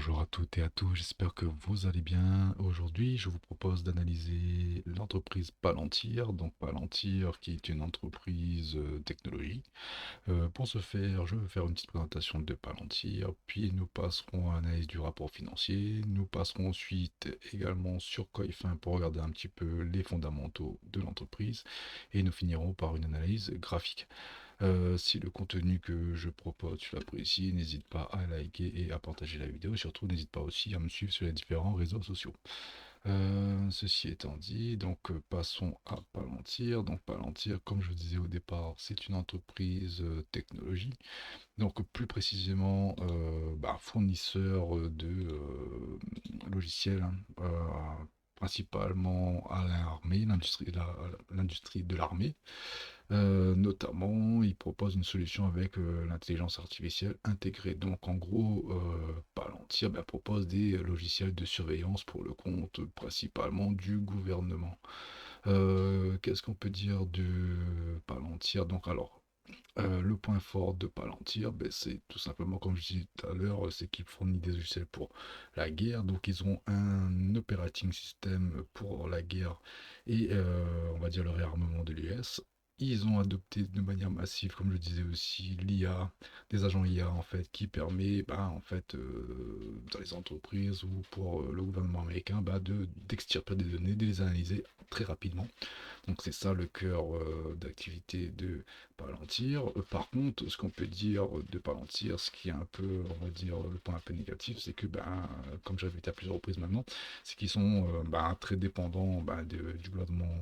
Bonjour à toutes et à tous, j'espère que vous allez bien. Aujourd'hui, je vous propose d'analyser l'entreprise Palantir, donc Palantir qui est une entreprise technologique. Pour ce faire, je vais faire une petite présentation de Palantir, puis nous passerons à l'analyse du rapport financier. Nous passerons ensuite également sur Coifin pour regarder un petit peu les fondamentaux de l'entreprise et nous finirons par une analyse graphique. Si le contenu que je propose tu l'apprécies, n'hésite pas à liker et à partager la vidéo. Surtout, n'hésite pas aussi à me suivre sur les différents réseaux sociaux. Ceci étant dit, donc passons à Palantir. Donc Palantir, comme je vous disais au départ, c'est une entreprise technologie. Donc plus précisément, fournisseur de logiciels, hein, principalement à l'armée, l'industrie de l'armée. Notamment, il propose une solution avec l'intelligence artificielle intégrée. Donc, en gros, Palantir propose des logiciels de surveillance pour le compte principalement du gouvernement. Qu'est-ce qu'on peut dire de Palantir? Donc, alors, le point fort de Palantir, c'est tout simplement, comme je disais tout à l'heure, c'est qu'ils fournissent des logiciels pour la guerre. Donc, ils ont un operating system pour la guerre et, on va dire, le réarmement de l'US. Ils ont adopté de manière massive, comme je disais aussi, l'IA, des agents IA en fait, qui permet, dans les entreprises ou pour le gouvernement américain, d'extirper des données, de les analyser très rapidement. Donc c'est ça le cœur d'activité de Palantir. Par contre, ce qu'on peut dire de Palantir, ce qui est un peu, on va dire, le point un peu négatif, c'est que, comme j'avais été à plusieurs reprises maintenant, c'est qu'ils sont très dépendants du gouvernement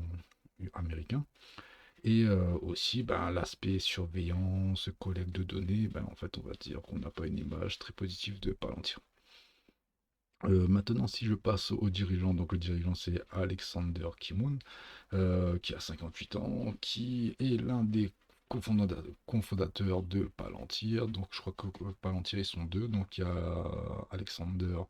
américain. Et aussi, l'aspect surveillance, collecte de données, en fait, on va dire qu'on n'a pas une image très positive de Palantir. Maintenant, si je passe au dirigeant, donc le dirigeant c'est Alexander Kimon, qui a 58 ans, qui est l'un des cofondateurs de Palantir. Donc je crois que Palantir ils sont deux, donc il y a Alexander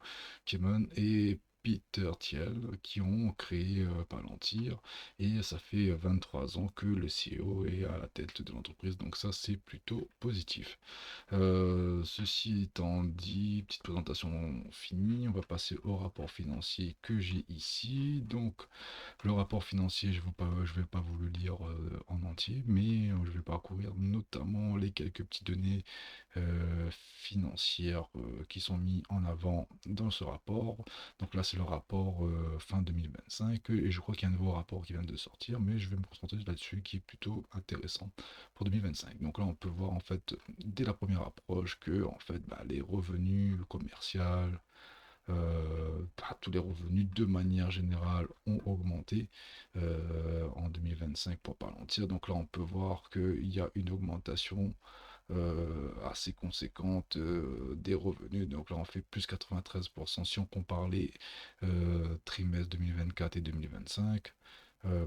Kimon et Peter Thiel qui ont créé Palantir et ça fait 23 ans que le CEO est à la tête de l'entreprise, donc ça c'est plutôt positif. Ceci étant dit, petite présentation finie, on va passer au rapport financier que j'ai ici. Donc, le rapport financier, je vais pas vous le lire en entier, mais je vais parcourir notamment les quelques petites données financières qui sont mises en avant dans ce rapport. Donc là, c'est le rapport fin 2025 et je crois qu'il y a un nouveau rapport qui vient de sortir, mais je vais me concentrer là-dessus qui est plutôt intéressant pour 2025. Donc là, on peut voir en fait dès la première approche que en fait les revenus commerciaux, tous les revenus de manière générale ont augmenté en 2025 pour Palantir. Donc là, on peut voir qu'il y a une augmentation assez conséquente des revenus. Donc là, on fait plus 93% si on compare les trimestres 2024 et 2025.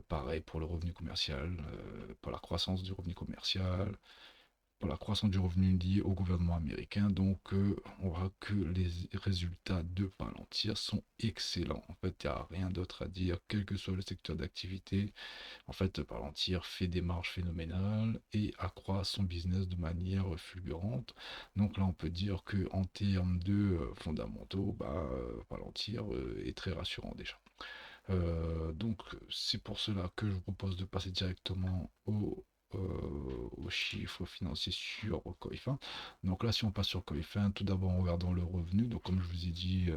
Pareil pour le revenu commercial, pour la croissance du revenu commercial, pour la croissance du revenu lié au gouvernement américain. Donc, on voit que les résultats de Palantir sont excellents. En fait, il n'y a rien d'autre à dire, quel que soit le secteur d'activité. En fait, Palantir fait des marges phénoménales et accroît son business de manière fulgurante. Donc là, on peut dire que en termes de fondamentaux, Palantir est très rassurant déjà. Donc c'est pour cela que je vous propose de passer directement aux chiffres financiers sur Coifin. Donc là, si on passe sur Coifin, tout d'abord en regardant le revenu, donc comme je vous ai dit,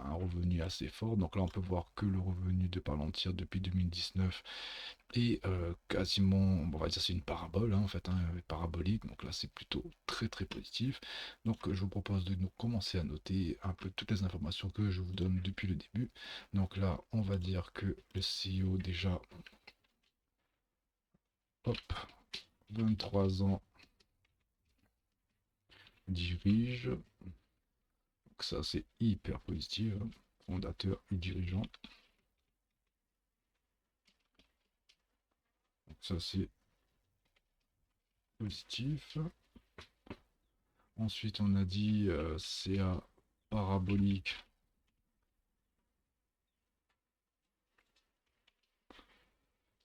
un revenu assez fort. Donc là, on peut voir que le revenu de Palantir depuis 2019 et quasiment, on va dire c'est une parabole en fait, hein, parabolique, donc là c'est plutôt très très positif. Donc je vous propose de nous commencer à noter un peu toutes les informations que je vous donne depuis le début. Donc là on va dire que le CEO déjà, hop, 23 ans dirige, donc ça c'est hyper positif, hein. Fondateur et dirigeant, donc ça c'est positif. Ensuite on a dit CA parabolique.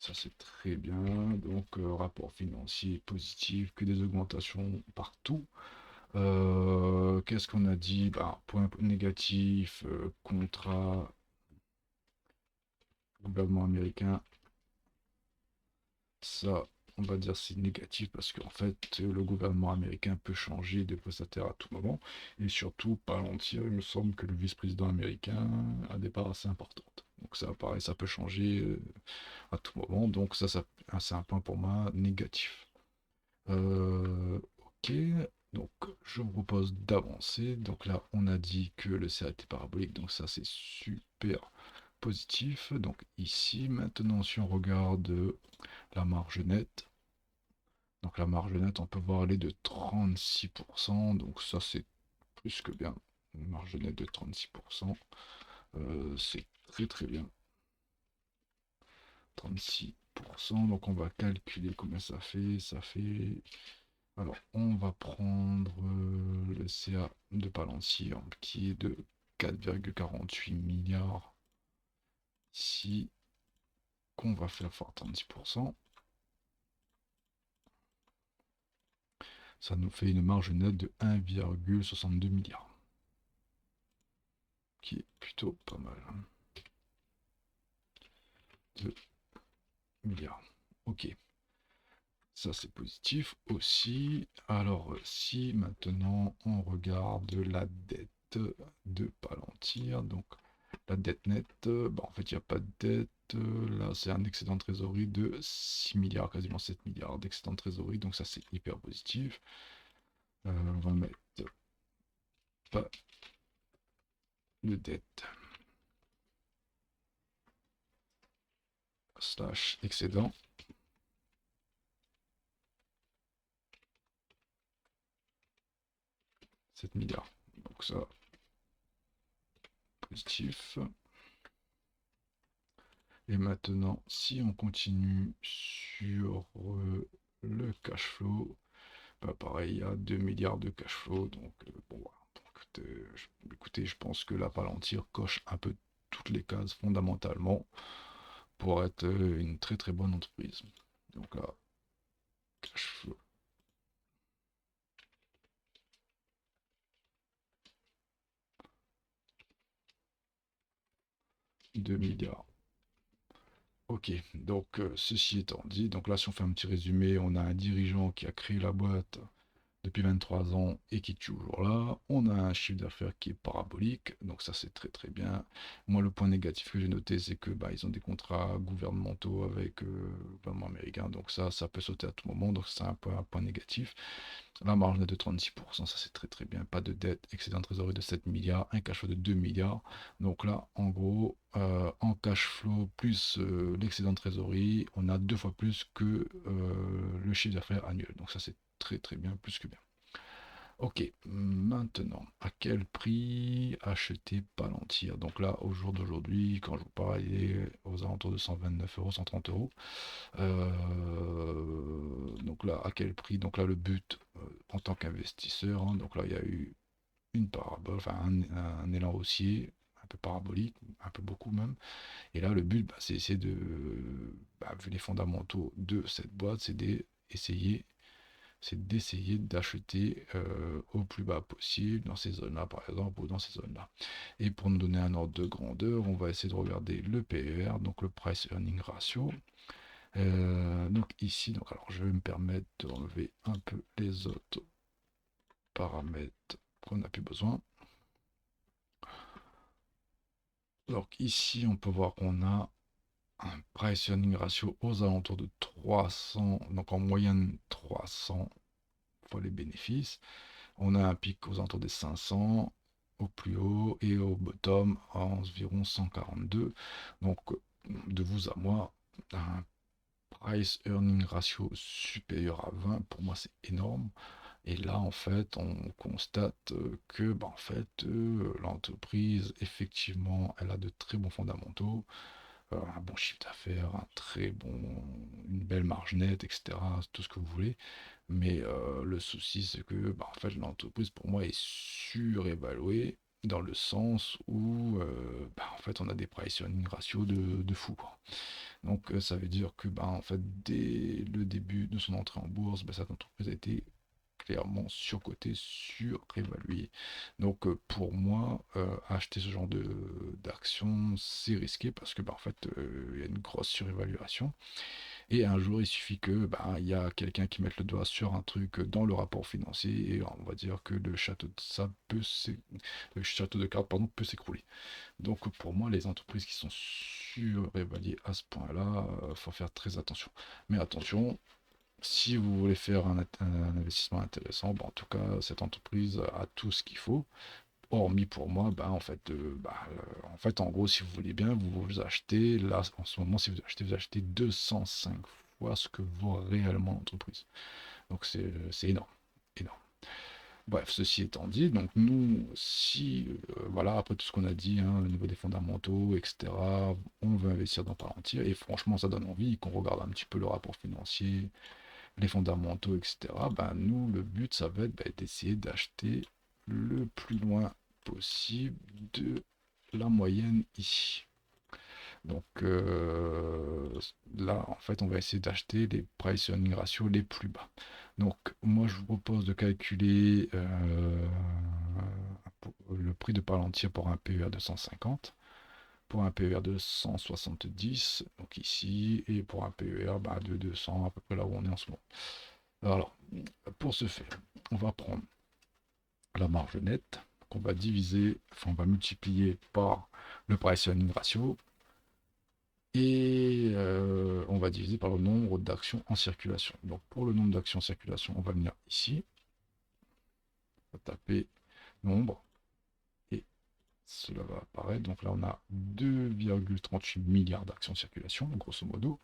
Ça c'est très bien. Donc rapport financier positif, que des augmentations partout. Qu'est-ce qu'on a dit? Bah, point négatif, contrat gouvernement américain. Ça, on va dire c'est négatif parce qu'en fait, le gouvernement américain peut changer de prestataire à tout moment. Et surtout, Palantir, il me semble que le vice-président américain a des parts assez importantes. Donc ça, pareil, ça peut changer à tout moment. Donc ça c'est un point pour moi négatif. Ok, donc je vous propose d'avancer. Donc là, on a dit que le CA était parabolique, donc ça c'est super positif. Donc ici, maintenant, si on regarde la marge nette, donc la marge nette, on peut voir elle est de 36%, donc ça c'est plus que bien. Une marge nette de 36%, c'est très très bien. 36%, donc on va calculer combien ça fait. Ça fait. Alors, on va prendre le CA de Palantir qui est de 4,48 milliards ici, qu'on va faire fois 36%. Ça nous fait une marge nette de 1,62 milliard, qui est plutôt pas mal. 2 milliards. Ok, ça c'est positif aussi. Alors, si maintenant on regarde la dette de Palantir, donc la dette nette, bah, en fait il n'y a pas de dette. Là c'est un excédent de trésorerie de 6 milliards, quasiment 7 milliards d'excédent de trésorerie, donc ça c'est hyper positif. On va mettre pas de dette slash excédent. 7 milliards. Donc ça, positif. Et maintenant, si on continue sur le cash flow, bah pareil, il y a 2 milliards de cash flow. Donc, bon, voilà. Donc, écoutez, je pense que la Palantir coche un peu toutes les cases fondamentalement pour être une très très bonne entreprise. Donc là, cash flow 2 milliards. Ok, donc ceci étant dit, donc là si on fait un petit résumé, on a un dirigeant qui a créé la boîte depuis 23 ans et qui est toujours là. On a un chiffre d'affaires qui est parabolique, donc ça c'est très très bien. Moi le point négatif que j'ai noté c'est que bah, ils ont des contrats gouvernementaux avec le gouvernement américain, donc ça peut sauter à tout moment, donc c'est un point négatif. La marge nette de 36%, ça c'est très très bien. Pas de dette, excédent de trésorerie de 7 milliards, un cash flow de 2 milliards. Donc là, en gros, en cash flow plus l'excédent de trésorerie, on a deux fois plus que le chiffre d'affaires annuel. Donc ça c'est très très bien, plus que bien. Ok, maintenant, à quel prix acheter Palantir? Donc là, au jour d'aujourd'hui, quand je vous parle, il est aux alentours de 129 euros, 130 euros. Donc là, à quel prix? Donc là, le but en tant qu'investisseur, hein, donc là, il y a eu une parabole, enfin un élan haussier, un peu parabolique, un peu beaucoup même. Et là, le but, bah, c'est essayer de, bah, vu les fondamentaux de cette boîte, c'est d'essayer d'acheter au plus bas possible dans ces zones-là, par exemple, ou dans ces zones-là. Et pour nous donner un ordre de grandeur, on va essayer de regarder le PER, donc le Price Earning Ratio. Donc ici, donc alors je vais me permettre d'enlever un peu les autres paramètres qu'on n'a plus besoin. Donc ici, on peut voir qu'on a un price earning ratio aux alentours de 300, donc en moyenne 300 fois les bénéfices. On a un pic aux alentours des 500 au plus haut et au bottom à environ 142. Donc de vous à moi, un price earning ratio supérieur à 20, pour moi c'est énorme. Et là, en fait, on constate que bah, en fait, l'entreprise, effectivement, elle a de très bons fondamentaux, un bon chiffre d'affaires, une belle marge nette, etc., tout ce que vous voulez. Mais le souci, c'est que bah, en fait, l'entreprise, pour moi, est surévaluée dans le sens où bah, en fait, on a des price earning ratio de fou, quoi. Donc ça veut dire que bah, en fait, dès le début de son entrée en bourse, bah, cette entreprise a été clairement surcoté, surévalué. Donc pour moi, acheter ce genre de d'action, c'est risqué parce que bah, en fait, il y a une grosse surévaluation. Et un jour, il suffit que bah, il y a quelqu'un qui mette le doigt sur un truc dans le rapport financier et on va dire que le château de cartes pardon, peut s'écrouler. Donc pour moi, les entreprises qui sont surévaluées à ce point-là, faut faire très attention. Mais attention, si vous voulez faire un investissement intéressant, bah, en tout cas, cette entreprise a tout ce qu'il faut. Hormis pour moi, bah, en fait, en gros, si vous voulez bien, vous achetez, là, en ce moment, si vous achetez 205 fois ce que vaut réellement l'entreprise. Donc c'est énorme, énorme. Bref, ceci étant dit, donc nous, si, voilà, après tout ce qu'on a dit, hein, au niveau des fondamentaux, etc., on veut investir dans Palantir, et franchement, ça donne envie qu'on regarde un petit peu le rapport financier, les fondamentaux, etc., ben nous, le but, ça va être d'essayer d'acheter le plus loin possible de la moyenne ici. Donc là, en fait, on va essayer d'acheter les price earning ratio les plus bas. Donc moi, je vous propose de calculer le prix de Palantir pour un PER de 150, pour un PER de 170, donc ici, et pour un PER de 200, à peu près là où on est en ce moment. Alors, pour ce faire, on va prendre la marge nette qu'on va diviser, enfin on va multiplier par le price earning ratio et on va diviser par le nombre d'actions en circulation. Donc pour le nombre d'actions en circulation, on va venir ici, on va taper nombre et cela va apparaître. Donc là on a 2,38 milliards d'actions en circulation, grosso modo.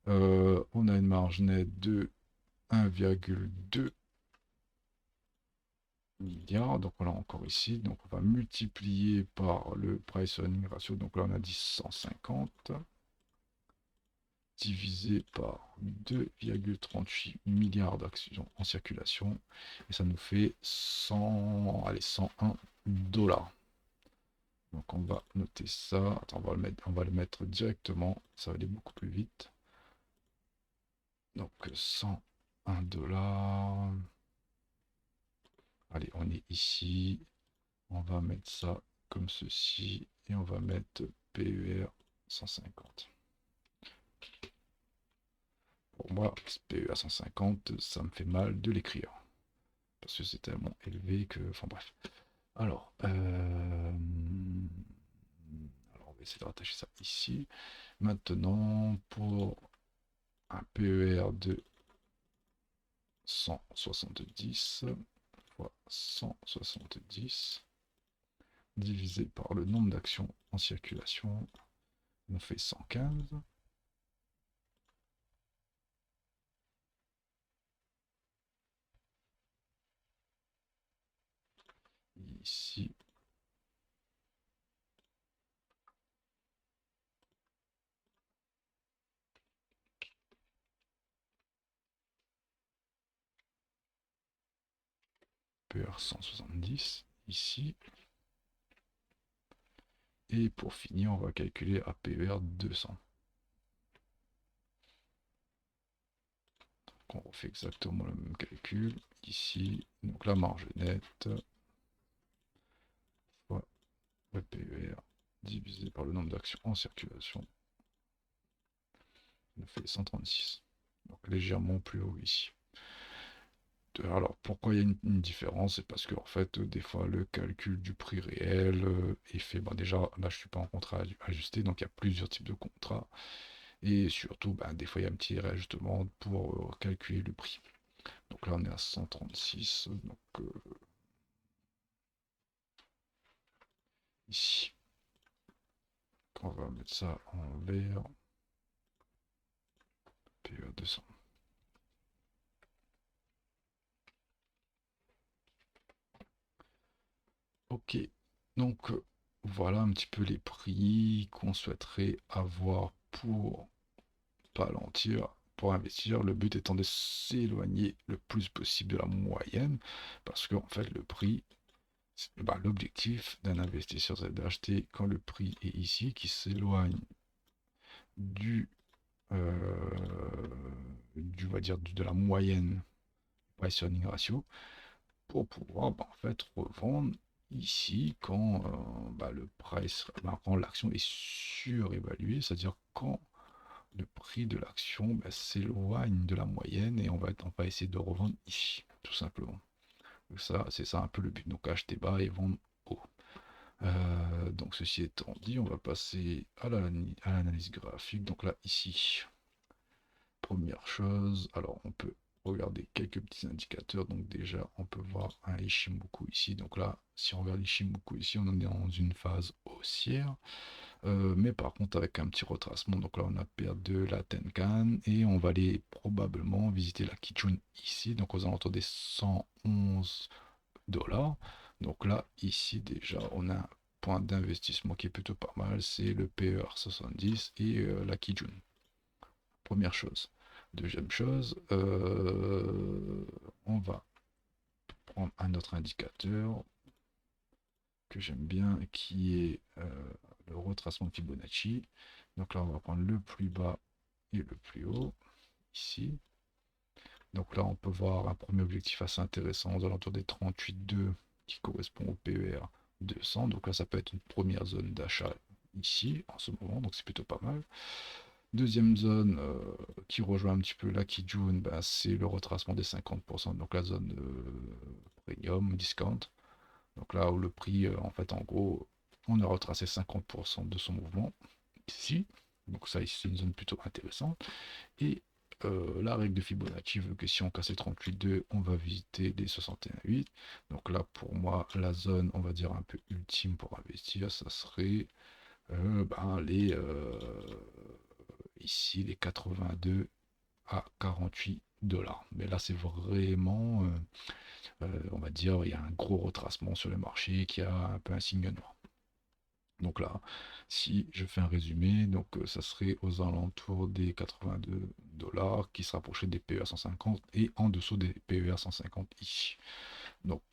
On a une marge nette de 1,2 milliards, donc voilà encore ici, donc on va multiplier par le price earning ratio, donc là on a dit 150, divisé par 2,38 milliards d'actions en circulation, et ça nous fait 101 dollars. Donc on va noter ça, attends, on va le mettre directement, ça va aller beaucoup plus vite. Donc 101 dollars. Allez, on est ici. On va mettre ça comme ceci et on va mettre PER 150. Pour moi, PER 150, ça me fait mal de l'écrire parce que c'est tellement élevé que. Enfin bref. Alors, on va essayer de rattacher ça ici. Maintenant, pour un PER de 170 fois 170 divisé par le nombre d'actions en circulation, on fait 115. Ici, PER 170, ici. Et pour finir, on va calculer APER 200. Donc on refait exactement le même calcul. Ici, donc la marge nette fois le PER divisé par le nombre d'actions en circulation. Ça nous fait 136. Donc légèrement plus haut ici. Alors pourquoi il y a une différence? C'est parce que en fait, des fois, le calcul du prix réel est fait. Bah, déjà, là, je ne suis pas en contrat ajusté, donc il y a plusieurs types de contrats. Et surtout, bah, des fois, il y a un petit réajustement pour calculer le prix. Donc là, on est à 136. Donc ici, on va mettre ça en vert. PE 200. Ok, donc voilà un petit peu les prix qu'on souhaiterait avoir pour Palantir, pour investir. Le but étant de s'éloigner le plus possible de la moyenne, parce que en fait le prix, l'objectif d'un investisseur c'est d'acheter quand le prix est ici, qui s'éloigne du, on va dire, de la moyenne price earning ratio, pour pouvoir en fait revendre ici quand le price, quand l'action est surévaluée, c'est-à-dire quand le prix de l'action s'éloigne de la moyenne et on va essayer de revendre ici, tout simplement. Ça, c'est ça un peu le but. Donc acheter bas et vendre haut. Donc ceci étant dit, on va passer à l'analyse graphique. Donc là, ici, première chose, alors on peut regarder quelques petits indicateurs. Donc déjà, on peut voir un Ishimoku ici. Donc là, si on regarde Ishimoku ici, on en est dans une phase haussière. Mais par contre avec un petit retracement. Donc là, on a perdu la Tenkan et on va aller probablement visiter la Kijun ici, donc aux alentours des 111 $. Donc là, ici déjà, on a un point d'investissement qui est plutôt pas mal, c'est le PER 70 et la Kijun. Première chose. Deuxième chose, on va prendre un autre indicateur que j'aime bien, qui est le retracement de Fibonacci. Donc là, on va prendre le plus bas et le plus haut, ici. Donc là, on peut voir un premier objectif assez intéressant aux alentours des 38,2 qui correspond au PER 200. Donc là, ça peut être une première zone d'achat ici, en ce moment, donc c'est plutôt pas mal. Deuxième zone qui rejoint un petit peu la Kijun, c'est le retracement des 50%, donc la zone premium, discount. Donc là où le prix, en fait, en gros, on a retracé 50% de son mouvement ici. Donc ça, ici, c'est une zone plutôt intéressante. Et la règle de Fibonacci veut que si on casse les 38,2, on va visiter les 61,8. Donc là, pour moi, la zone, on va dire un peu ultime pour investir, ça serait les ici les 82 à 48 $. Mais là, c'est vraiment, on va dire, il y a un gros retracement sur le marché qui a un peu un signe noir. Donc là, si je fais un résumé, donc ça serait aux alentours des 82 $ qui se rapprochaient des PER 150 et en dessous des PER 150 ici. Donc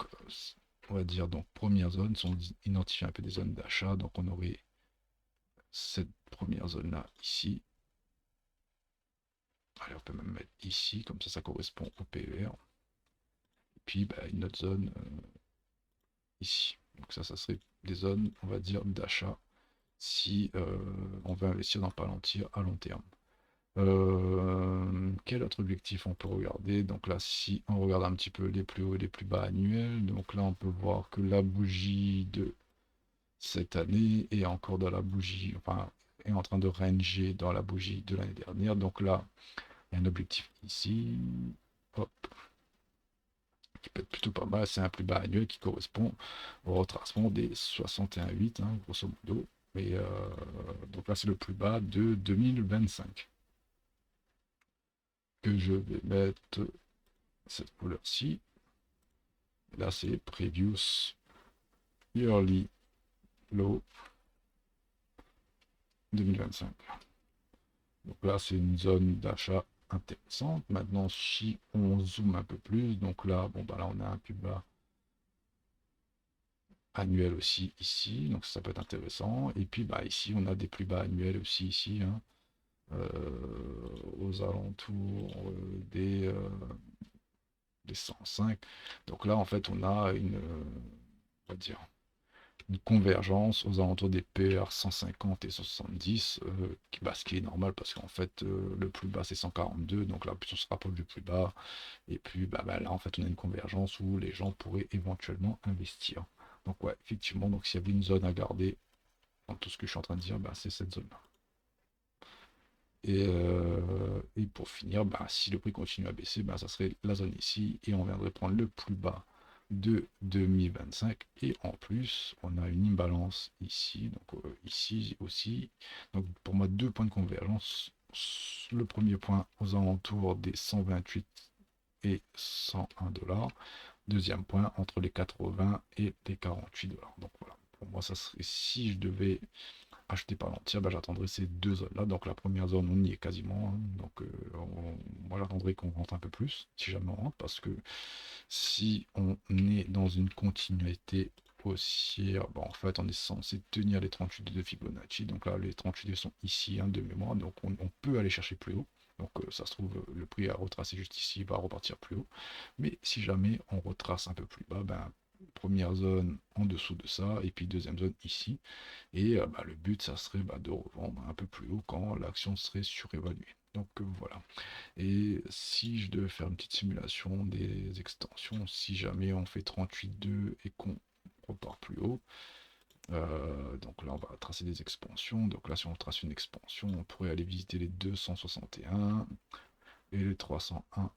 on va dire, donc première zone, si on identifie un peu des zones d'achat, donc on aurait cette première zone là ici. Allez, on peut même mettre ici, comme ça correspond au PER. Et puis une autre zone ici. Donc ça serait des zones, on va dire, d'achat si on veut investir dans Palantir à long terme. Quel autre objectif on peut regarder? Donc là, si on regarde un petit peu les plus hauts et les plus bas annuels, donc là on peut voir que la bougie de cette année est encore dans la bougie, enfin est en train de ranger dans la bougie de l'année dernière. Donc là, il y a un objectif ici, hop, qui peut être plutôt pas mal. C'est un plus bas annuel qui correspond au retracement des 61,8, hein, grosso modo. Mais donc là, c'est le plus bas de 2025. Que je vais mettre cette couleur-ci. Là, c'est Previous Yearly Low 2025. Donc là, c'est une zone d'achat intéressante. Maintenant, si on zoome un peu plus, donc là, là, on a un plus bas annuel aussi ici, donc ça peut être intéressant. Et puis, ici, on a des plus bas annuels aussi ici, hein, aux alentours des 105. Donc là, en fait, on a on va dire, une convergence aux alentours des PR 150 et 170, ce qui est normal parce qu'en fait, le plus bas c'est 142, donc là, plus on se rapproche du plus bas, et puis là, en fait, on a une convergence où les gens pourraient éventuellement investir. Donc, ouais, effectivement, donc s'il y avait une zone à garder dans tout ce que je suis en train de dire, c'est cette zone-là. Et pour finir, si le prix continue à baisser, ça serait la zone ici, et on viendrait prendre le plus bas de 2025. Et en plus, on a une imbalance ici, donc ici aussi. Donc pour moi, deux points de convergence. Le premier point aux alentours des 128 et 101 $. Deuxième point entre les 80 et les 48 $. Donc voilà, pour moi, ça serait si je devais acheter par l'entière, j'attendrai ces deux zones-là. Donc la première zone, on y est quasiment, hein. Donc moi j'attendrai qu'on rentre un peu plus, si jamais on rentre, parce que si on est dans une continuité haussière, en fait on est censé tenir les 38 de Fibonacci. Donc là les 38 sont ici, hein, de mémoire, donc on peut aller chercher plus haut. Donc ça se trouve, le prix à retracer juste ici va repartir plus haut. Mais si jamais on retrace un peu plus bas, ben, première zone en dessous de ça, et puis deuxième zone ici. Et bah, le but, ça serait bah, de revendre un peu plus haut quand l'action serait surévaluée. Donc voilà. Et si je devais faire une petite simulation des extensions, si jamais on fait 38,2 et qu'on repart plus haut, donc là on va tracer des expansions. Donc là si on trace une expansion, on pourrait aller visiter les 261 et les 301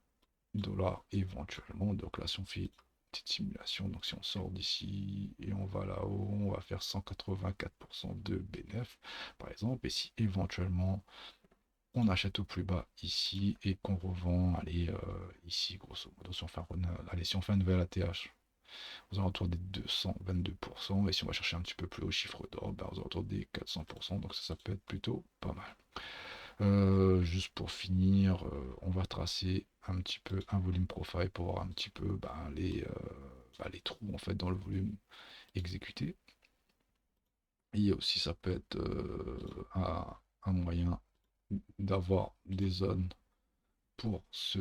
dollars éventuellement. Donc là si on fait une petite simulation, donc si on sort d'ici et on va là-haut, on va faire 184% de bénéf par exemple. Et si éventuellement on achète au plus bas ici et qu'on revend, allez, ici, grosso modo, si on fait allez, si on fait un nouvel ATH, aux alentours des 222%, et si on va chercher un petit peu plus haut chiffre d'or, ben, aux alentours des 400%, donc ça peut être plutôt pas mal. Juste pour finir, on va tracer un petit peu un volume profile pour voir un petit peu ben, les trous en fait dans le volume exécuté. Et aussi ça peut être un moyen d'avoir des zones pour se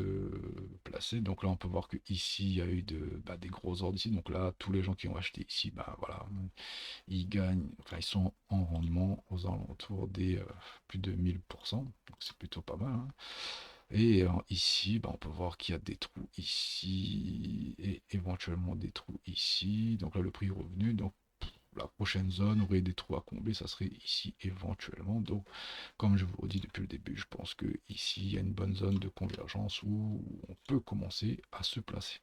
placer. Donc là, on peut voir que ici, il y a eu des gros ordres ici. Donc là, tous les gens qui ont acheté ici, bah voilà, ils gagnent, enfin, ils sont en rendement aux alentours des plus de 1000%. Donc c'est plutôt pas mal, hein. Et ici, bah, on peut voir qu'il y a des trous ici et éventuellement des trous ici. Donc là, le prix est revenu. Donc la prochaine zone aurait des trous à combler, ça serait ici éventuellement. Donc comme je vous le dis depuis le début, je pense que ici il y a une bonne zone de convergence où on peut commencer à se placer.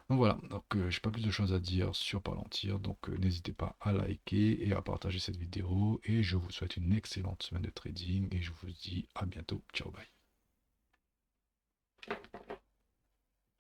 Donc voilà, donc j'ai pas plus de choses à dire sur Palantir, donc n'hésitez pas à liker et à partager cette vidéo et je vous souhaite une excellente semaine de trading et je vous dis à bientôt, ciao bye.